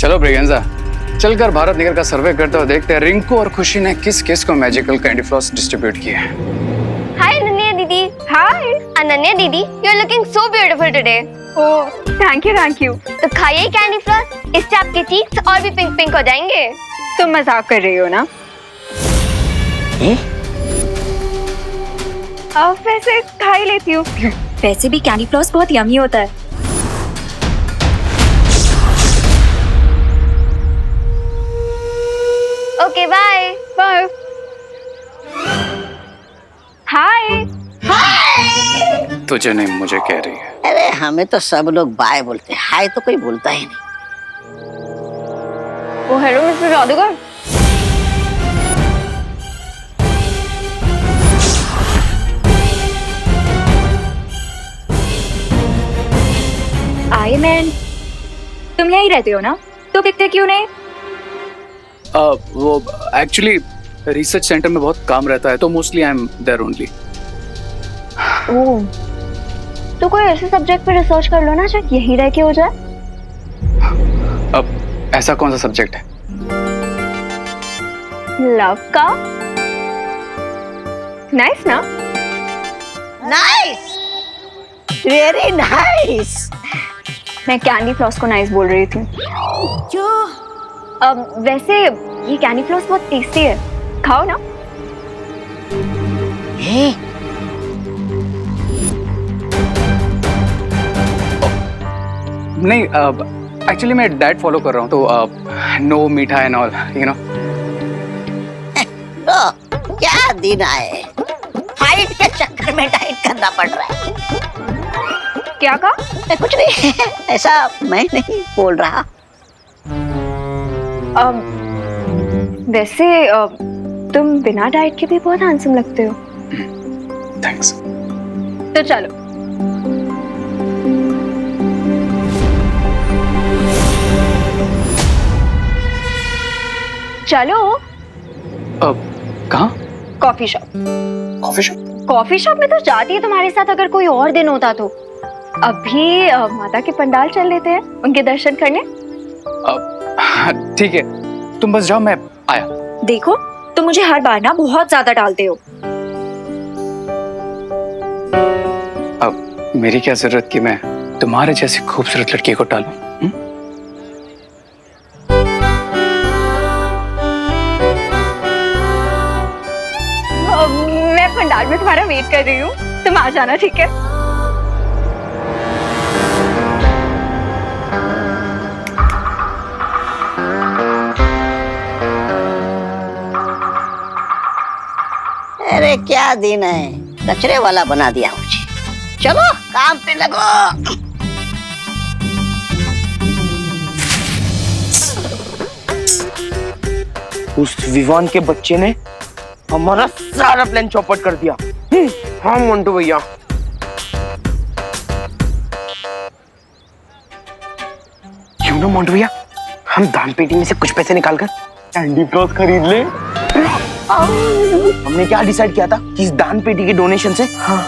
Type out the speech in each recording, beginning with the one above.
चलो ब्रिगेंजा, चलकर भारत निगर का सर्वे करते हुए देखते हैं रिंकू और खुशी ने किस किस को मैजिकल कैंडी फ्लॉस डिस्ट्रीब्यूट किए हैं। हाय अनन्या दीदी। हाय अनन्या दीदी, you are looking so beautiful today. Oh thank you. तो खाइए कैंडी फ्लॉस, इससे आपके चीक्स और भी पिंक पिंक हो जाएंगे। तुम मजाक कर रही हो ना? अब वैसे खा ही लेती हूँ। वैसे भी कैंडी फ्लॉस बहुत यमी होता है। Okay bye bye. हाय। तुझे नहीं, मुझे कह रही है। अरे हमें तो सब लोग बाय बोलते हैं, हाय तो कोई बोलता ही नहीं। ओ हेलो मिस्टर जादूगर। आई मैन, तुम यहीं रहते हो ना? तो दिखते क्यों नहीं? वो एक्चुअली रिसर्च सेंटर में बहुत काम रहता है, तो mostly I am there only. Oh, तो कोई ऐसे सब्जेक्ट पे रिसर्च कर लो ना जो यहीं रह के हो जाए। अब ऐसा कौन सा सब्जेक्ट है? लव का। नाइस ना? Nice, very nice. मैं कैंडी फ्लॉस को नाइस बोल रही थी। क्यों? अब वैसे ये कैंडी फ्लॉस बहुत टेस्टी है, खाओ ना। नहीं, एक्चुअली मैं डाइट फॉलो कर रहा हूँ, तो नो मीठा एंड ऑल, यू नो। तो क्या दिन आए, फाइट के चक्कर में डाइट करना पड़ रहा है। क्या कहा? कुछ नहीं, ऐसा मैं नहीं बोल रहा। वैसे तुम बिना डाइट के भी बहुत हैंडसम लगते हो। थैंक्स। तो चलो। चलो। कहाँ? Coffee shop. Coffee shop? Coffee shop में तो जाती है तुम्हारे साथ अगर कोई और दिन होता तो। अभी माता के पंडाल चल लेते हैं, उनके दर्शन करने। ठीक है, तुम बस जाओ, मैं आया। देखो, तुम मुझे हर बार ना बहुत ज्यादा डालते हो। अब मेरी क्या जरूरत कि मैं तुम्हारे जैसी खूबसूरत लड़की को टालूं? मैं पंडाल में तुम्हारा वेट कर रही हूँ, तुम आ जाना, ठीक है? अरे क्या दिन है, कचरे वाला बना दिया मुझे। चलो काम पे लगो। उस विवान के बच्चे ने हमारा सारा प्लान चौपट कर दिया। हाँ मोंटू भैया। क्यों ना मोंटू भैया, हम दान पेटी में से कुछ पैसे निकालकर कैंडी फ्लॉस खरीद ले। हमने क्या डिसाइड किया था कि इस दान पेटी के डोनेशन से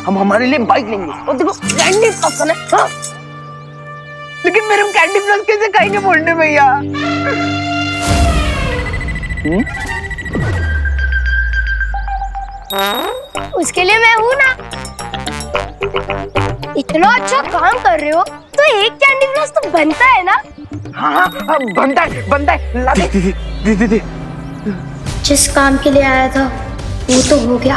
हम हमारे लिए बाइक लेंगे और देखो कैंडी फ्लॉस है। हाँ। लेकिन फिर हम कैंडी फ्लॉस कैसे खाएंगे मोंटू भैया? उसके लिए मैं हूँ ना। इतना अच्छा काम कर रहे हो तो एक कैंडी फ्लॉस तो बनता है ना? हाँ, बनता है ला दे। जिस काम के लिए आया था वो तो हो गया।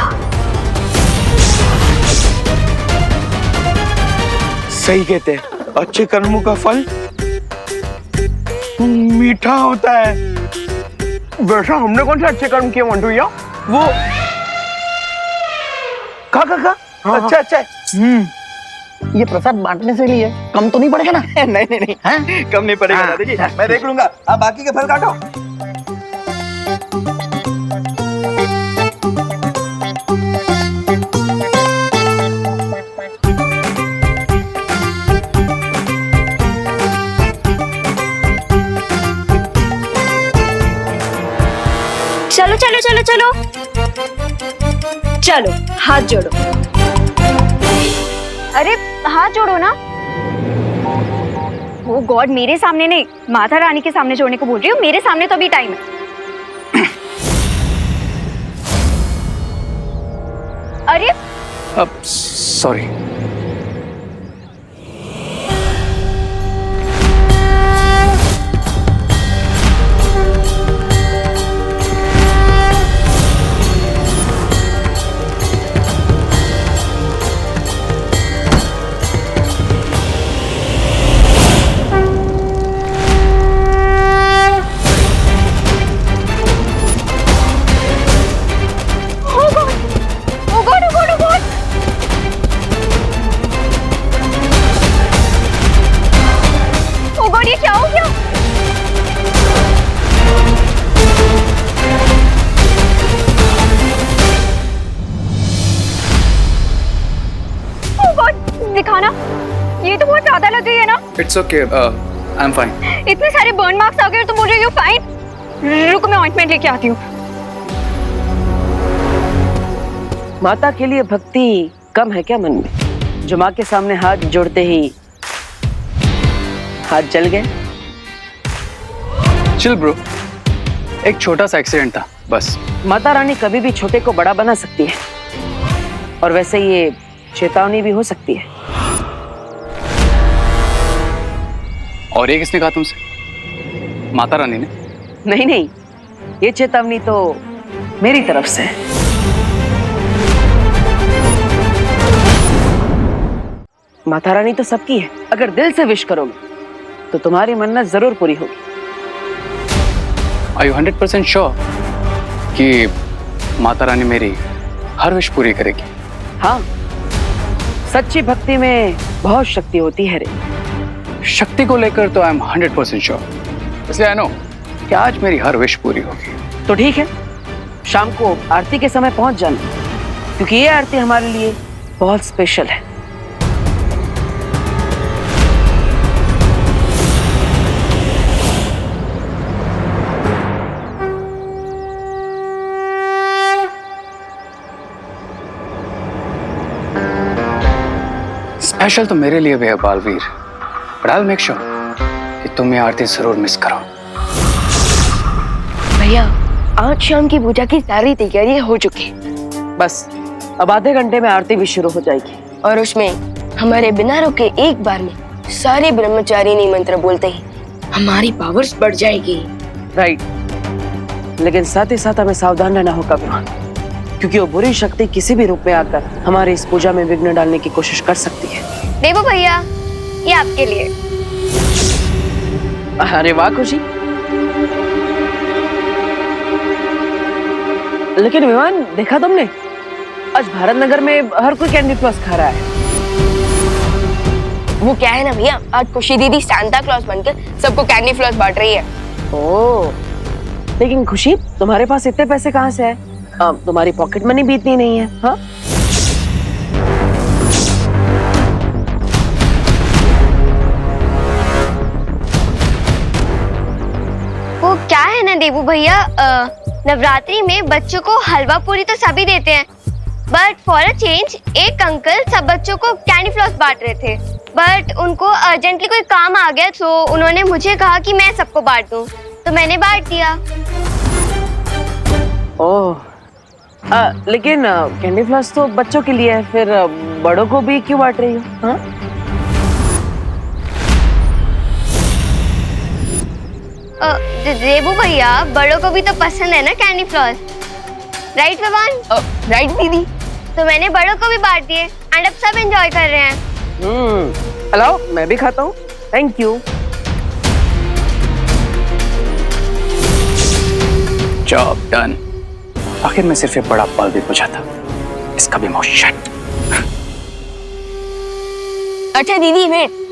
सही कहते हैं, अच्छे कर्मों का फल मीठा होता है। वैसा हमने कौन से अच्छे कर्म किए मोंटू भैया? वो का अच्छा ये प्रसाद बांटने से लिए कम तो नहीं पड़ेगा ना? नहीं हाँ? कम नहीं पड़ेगा दादाजी, मैं देख लूंगा। आप बाकी के फल काटो। चलो चलो चलो चलो चलो, हाथ जोड़ो। अरे हाथ जोड़ो ना। ओ गॉड, मेरे सामने नहीं, माता रानी के सामने जोड़ने को बोल रही हूँ। मेरे सामने तो अभी टाइम है। अरे अब सॉरी। दिखाना, ये तो बहुत ज्यादा लग रही है ना। It's okay, I am fine. इतने सारे बर्न मार्क्स आ गए और तुम बोल रही हो फाइन। रुको, मैं ऑइंटमेंट लेके आती हूँ। माता के लिए भक्ति कम है क्या मन में, जो माँ के सामने हाथ जोड़ते ही हाथ जल गए? चिल ब्रो, एक छोटा सा एक्सीडेंट था बस। माता रानी कभी भी छोटे को बड़ा बना सकती है, और वैसे ये चेतावनी भी हो सकती है। और ये किसने कहा तुमसे? माता रानी ने? नहीं नहीं, ये चेतावनी तो मेरी तरफ से है। माता रानी तो सबकी है, अगर दिल से विश करोगे तो तुम्हारी मन्नत जरूर पूरी होगी। Are you 100% श्योर कि माता रानी मेरी हर विश पूरी करेगी? हाँ, सच्ची भक्ति में बहुत शक्ति होती है रे। शक्ति को लेकर तो आई एम 100% श्योर, इसलिए आई नो कि आज मेरी हर विश पूरी होगी। तो ठीक है, शाम को आरती के समय पहुंच जाना, क्योंकि ये आरती हमारे लिए बहुत स्पेशल है। स्पेशल तो मेरे लिए भी है Baalveer, but I will make sure कि तुम ये आरती जरूर मिस करो। भैया, आज शाम की पूजा की सारी तैयारी हो चुकी, बस अब आधे घंटे में आरती भी शुरू हो जाएगी, और उसमें हमारे बिना रुके एक बार में सारे ब्रह्मचारिणी मंत्र बोलते ही हमारी पावर्स बढ़ जाएगी। राइट। लेकिन साथ ही साथ हमें सावधान रहना होगा विमान, क्योंकि वो बुरी शक्ति किसी भी रूप में आकर हमारे इस पूजा में विघ्न डालने की कोशिश कर सकती है। देवो भैया, ये आपके लिए। अरे वाह खुशी। लेकिन विमान, देखा तुमने, आज भारत नगर में हर कोई कैंडी फ्लॉस खा रहा है। वो क्या है ना भैया, आज खुशी दीदी सांता क्लॉज बनकर सबको कैंडी फ्लॉस बांट रही है। ओह, लेकिन खुशी, तुम्हारे पास इतने पैसे कहाँ से है? तुम्हारी पॉकेट मनी भी इतनी नहीं है। हाँ, वो क्या है ना देवू भैया, नवरात्रि में बच्चों को हलवा पूरी तो सभी देते हैं, बट फॉर अ चेंज एक अंकल सब बच्चों को कैंडी फ्लॉस बांट रहे थे, बट उनको अर्जेंटली कोई काम आ गया, तो उन्होंने मुझे कहा कि मैं सबको बांट दूं, तो मैंने बांट दिया। ओह, लेकिन कैंडी फ्लॉस तो बच्चों के लिए है, फिर बड़ों को भी क्यों बांट रही हो? हाँ? देवू भैया, बड़ों को भी तो पसंद है ना कैंडी फ्लॉस, राइट भगवान? राइट दीदी। तो मैंने बड़ों को भी बांट दिए, एंड अब सब एंजॉय कर रहे हैं। हेलो, मैं भी खाता हूँ, थैंक यू। Job done. आखिर में सिर्फ एक बड़ा पल भी पूछा था, इसका भी माउथ शट। अच्छा दीदी वेट,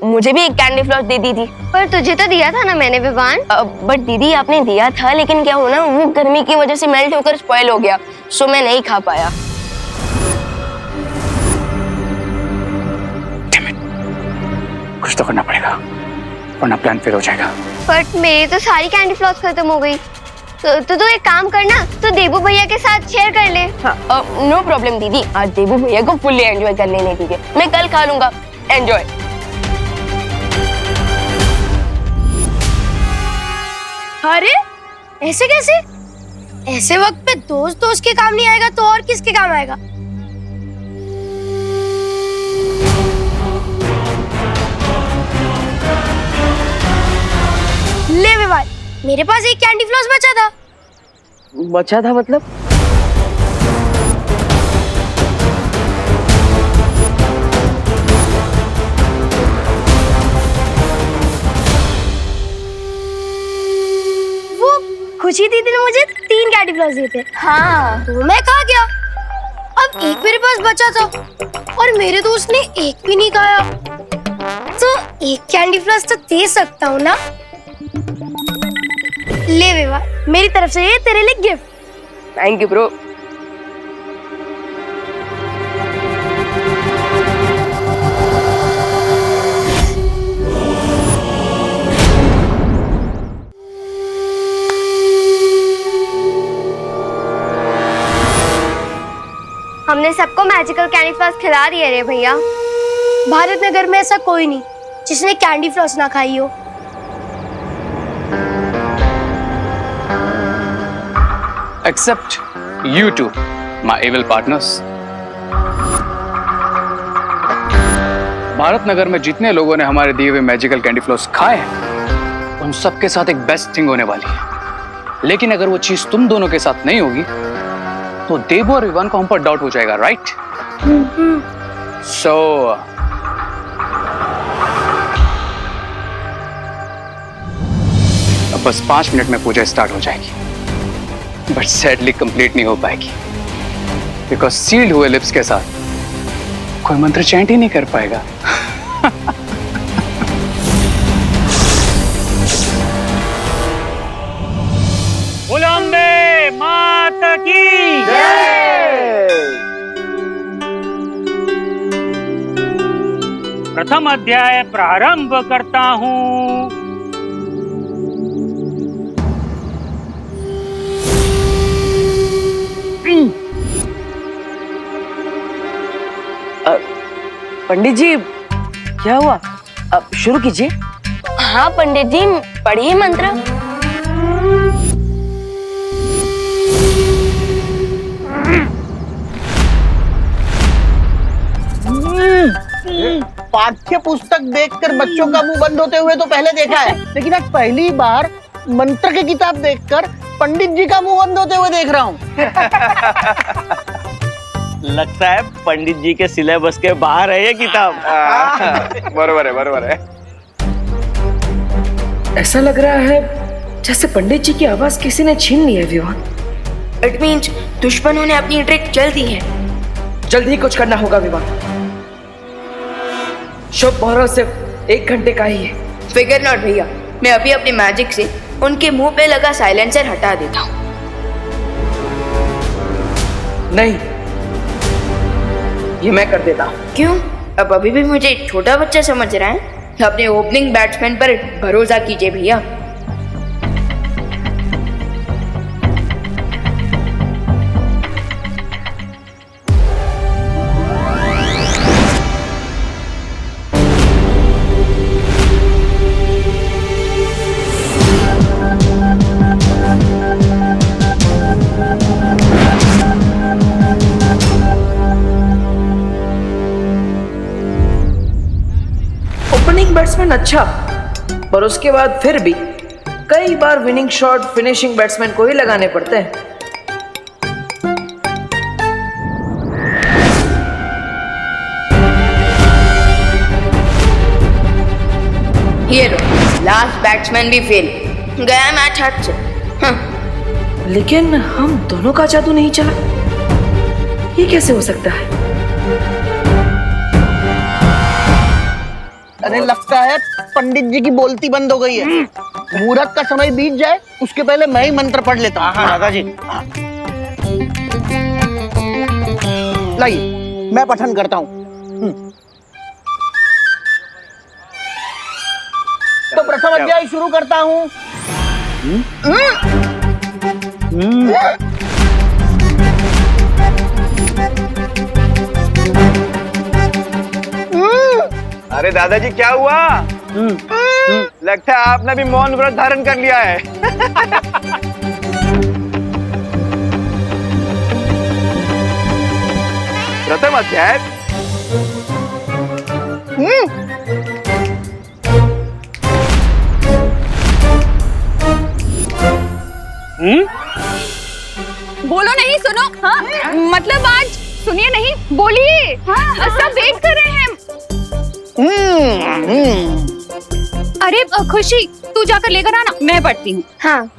मुझे भी एक कैंडी फ्लॉस दे दी थी। पर तुझे तो दिया था ना मैंने विवान। बट दीदी आपने दिया था, लेकिन क्या हो ना, वो गर्मी की वजह से मेल्ट होकर स्पॉइल हो गया, सो मैं नहीं खा पाया। कुछ तो करना पड़ेगा, वरना प्लान फेल हो जाएगा। बट मेरी तो सारी कैंडी फ्लॉस खत्म हो गई, तो तू एक काम करना, तो देबू भैया के साथ शेयर कर ले। नो प्रॉब्लम दीदी, आज देबू भैया को फुल्ली एंजॉय कर लेने दीजिए, मैं कल खा लूंगा। एंजॉय। अरे ऐसे कैसे? ऐसे वक्त पे दोस्त दोस्त के काम नहीं आएगा तो और किसके काम आएगा? ले विवाद, मेरे पास एक कैंडी फ्लॉस बचा था मतलब? वो खुशी दीदी ने मुझे 3 कैंडी फ्लॉस दिए थे। हाँ, तो मैं कहा गया। अब एक मेरे पास बचा था और मेरे दोस्त ने एक भी नहीं खाया, तो एक कैंडी फ्लॉस तो दे सकता हूँ ना? ले विवा, मेरी तरफ से ये तेरे लिए गिफ्ट। Thank you bro. हमने सबको मैजिकल कैंडी फ्लॉस खिला दिए रे भैया। भारत नगर में ऐसा कोई नहीं जिसने कैंडी फ्लॉस ना खाई हो। Except you two, my evil partners. Bharat Nagar में जितने लोगों ने हमारे दिए हुए मैजिकल कैंडी फ्लॉस खाए हैं, उन सबके साथ एक बेस्ट थिंग होने वाली है। लेकिन अगर वो चीज तुम दोनों के साथ नहीं होगी तो देवो और विवान को हम पर डाउट हो जाएगा, राइट? सो अब बस 5 मिनट में पूजा स्टार्ट हो जाएगी, बट सैडली कंप्लीट नहीं हो पाएगी बिकॉज सील्ड हुए लिप्स के साथ कोई मंत्र चैंट ही नहीं कर पाएगा। बुलंदे माता की प्रथम अध्याय प्रारंभ करता हूँ। पंडित जी क्या हुआ? अब शुरू कीजिए। हाँ पंडित जी, पढ़िए मंत्र। पाठ्य पुस्तक देखकर बच्चों का मुंह बंद होते हुए तो पहले देखा है, लेकिन आज पहली बार मंत्र की किताब देखकर पंडित जी का मुंह बंद होते हुए देख रहा हूँ। लगता है पंडित जी के सिलेबस के बाहर है ये किताब। बरोबर है। ऐसा लग रहा है जैसे पंडित जी की आवाज किसी ने छीन ली है विवान। इट मीन्स दुश्मनों ने अपनी ट्रिक चल दी है। जल्दी ही कुछ करना होगा विवान। शुभ मुहूर्त सिर्फ 1 घंटे का ही है। फिगर नॉट भैया, मैं अभी अपने मैजिक से उनके मुंह पे लगा साइलेंसर हटा देता हूँ। नहीं, ये मैं कर देता हूँ। क्यों? अब अभी भी मुझे छोटा बच्चा समझ रहा है? अपने ओपनिंग बैट्समैन पर भरोसा कीजिए भैया। ओपनिंग बैट्समैन अच्छा, पर उसके बाद फिर भी कई बार विनिंग शॉट फिनिशिंग बैट्समैन को ही लगाने पड़ते हैं। ये लो, लास्ट बैट्समैन भी फेल, गया मैच हाथ से। लेकिन हम दोनों का जादू नहीं चला, ये कैसे हो सकता है? अरे लगता है पंडित जी की बोलती बंद हो गई है। मुहूर्त का समय बीत जाए उसके पहले मैं ही मंत्र पढ़ लेता हूँ। हाँ दादाजी। लाइए मैं पठन करता हूँ। तो प्रथम अध्याय शुरू करता हूँ। अरे दादाजी क्या हुआ? लगता है आपने भी मौन व्रत धारण कर लिया है। प्रथम अध्याय। बोलो नहीं, सुनो। हाँ? मतलब आज सुनिए नहीं, बोलिए। हाँ, सब वेट कर रहे हैं। अरे खुशी, तू जाकर लेकर आना, मैं पढ़ती हूँ। हाँ।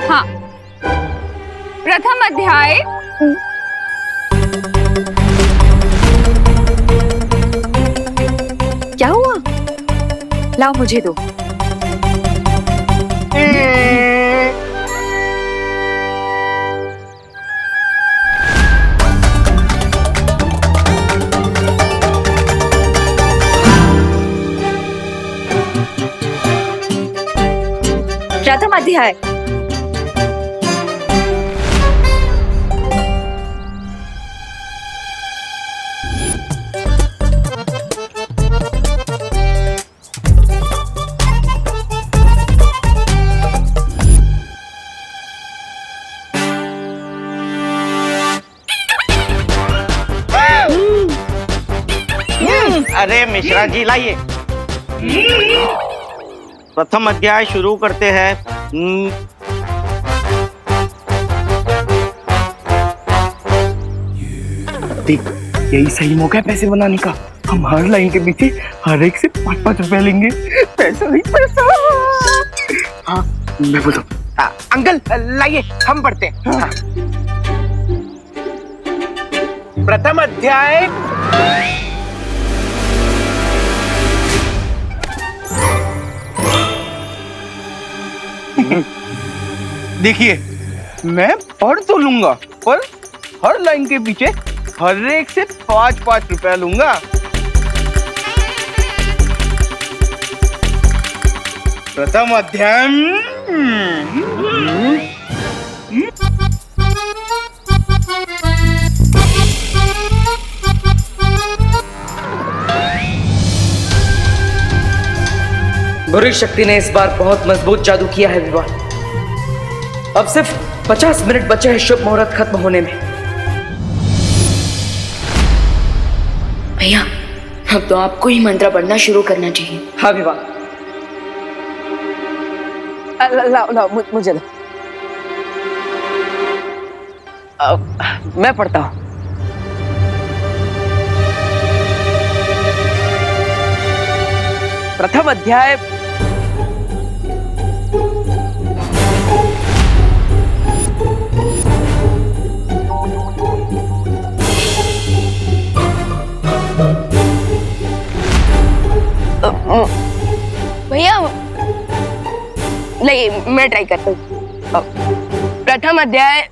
हाँ, प्रथम अध्याय। क्या हुआ? लाओ मुझे दो। प्रथम अध्याय। अरे मिश्रा जी लाइए। प्रथम अध्याय शुरू करते हैं। देख, यही सही मौका है पैसे बनाने का। हम हर लाइन के पीछे हर एक से 5-5 रुपए लेंगे। पैसा ही पैसा। हाँ, मैं बोलता हूँ। अंकल लाइए, हम पढ़ते हैं। हाँ। प्रथम अध्याय। देखिए, मैं पढ़ तो लूंगा, पर हर लाइन के पीछे हर एक से 5-5 रुपए लूंगा। प्रथम अध्याय। बुरी शक्ति ने इस बार बहुत मजबूत जादू किया है विवान। अब सिर्फ 50 मिनट बचे हैं शुभ मुहूर्त खत्म होने में। भैया, अब तो आपको ही मंत्र पढ़ना शुरू करना चाहिए। हाँ विवान। लाओ मुझे दो। मैं पढ़ता हूँ। प्रथम अध्याय। भैया नहीं, मैं ट्राई करता हूँ। प्रथम अध्याय।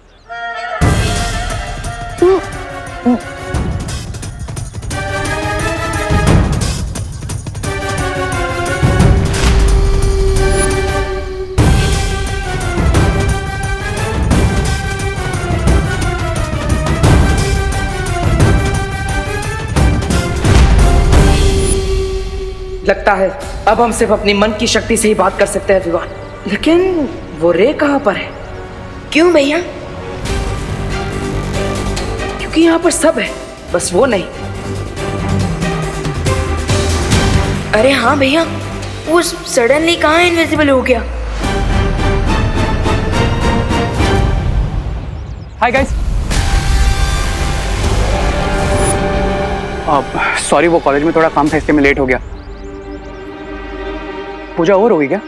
लगता है अब हम सिर्फ अपनी मन की शक्ति से ही बात कर सकते हैं विवान। लेकिन वो रे कहाँ पर है? क्यों भैया? क्योंकि यहाँ पर सब है, बस वो नहीं। अरे हाँ भैया, वो सडनली कहाँ इनविजिबल हो गया? Hi guys. सॉरी, वो कॉलेज में थोड़ा काम था, इसलिए मैं लेट हो गया। पूजा और होगी क्या?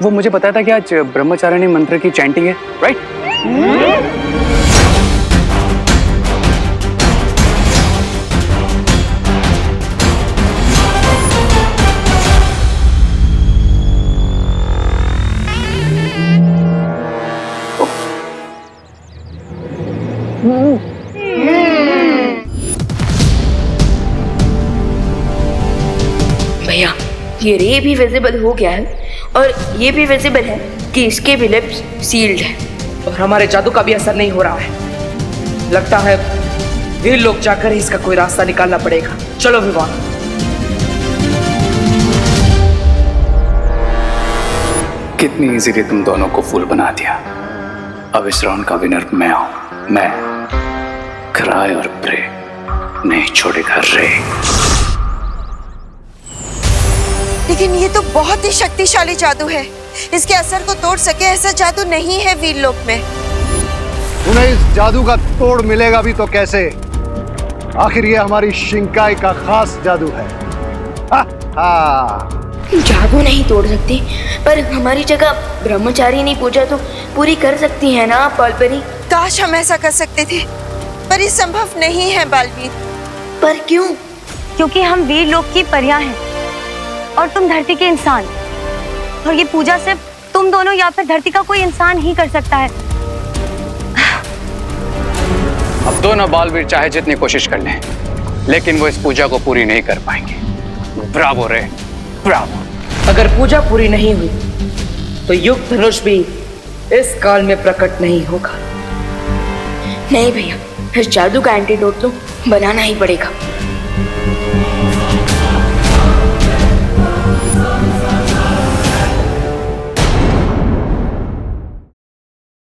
वो मुझे पता था कि आज ब्रह्मचारिणी मंत्र की चैंटिंग है, राइट? भैया, ये रे भी विजिबल हो गया है और ये भी विजिबल है कि इसके भी लिप्स सील्ड है। और हमारे जादू का भी असर नहीं हो रहा है। लगता है वीर लोग जाकर ही इसका कोई रास्ता निकालना पड़ेगा। चलो विवान। कितनी इजीली तुम दोनों को फूल बना दिया। अब इस राउंड का विनर मैं हूं। मैं क्राई और प्रे नहीं छोड़ेगा रे। लेकिन ये तो बहुत ही शक्तिशाली जादू है। इसके असर को तोड़ सके ऐसा जादू नहीं है वीरलोक में। उन्हें इस जादू का तोड़ मिलेगा भी तो कैसे? आखिर ये हमारी शिंकाई का खास जादू है। हा, हा। जादू नहीं तोड़ सकती, पर हमारी जगह ब्रह्मचारी पूजा तो पूरी कर सकती है ना बालपरी? काश हम ऐसा कर सकते थे, पर ये संभव नहीं है बालवीर। पर क्यों? क्योंकि हम वीर लोक की परियां हैं और तुम धरती के इंसान, और ये पूजा सिर्फ तुम दोनों या फिर धरती का कोई इंसान ही कर सकता है। अब दोनों बालवीर चाहे जितनी कोशिश कर लें, लेकिन वो इस पूजा को पूरी नहीं कर पाएंगे। ब्रावो रे, ब्रावो। अगर पूजा पूरी नहीं हुई तो युग धनुष भी इस काल में प्रकट नहीं होगा। नहीं भैया, इस जादू का एंटीडोट तो बनाना ही पड़ेगा।